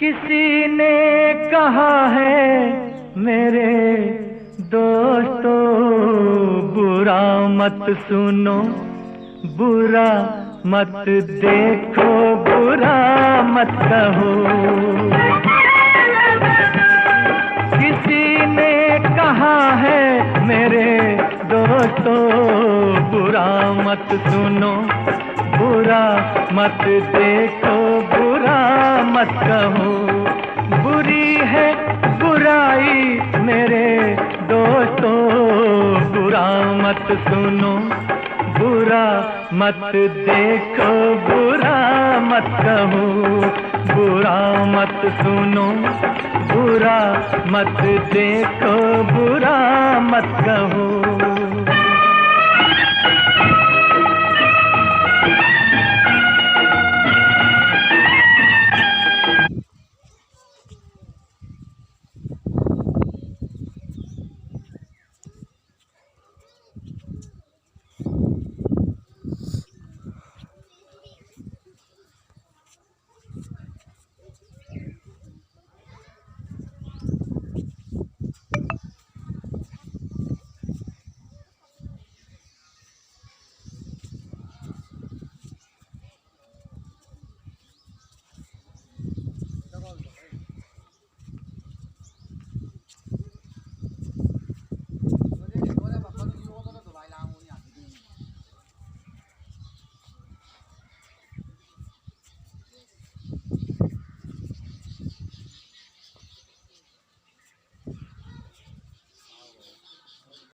किसी ने कहा है मेरे दोस्तों, बुरा मत सुनो, बुरा मत देखो, बुरा मत कहो। किसी ने कहा है मेरे दोस्तों, बुरा मत सुनो, बुरा मत देखो, बुरा मत कहो। बुरी है बुराई मेरे दोस्तों, बुरा मत सुनो, बुरा मत देखो, बुरा मत कहो। बुरा मत सुनो, बुरा मत देखो, बुरा मत कहो।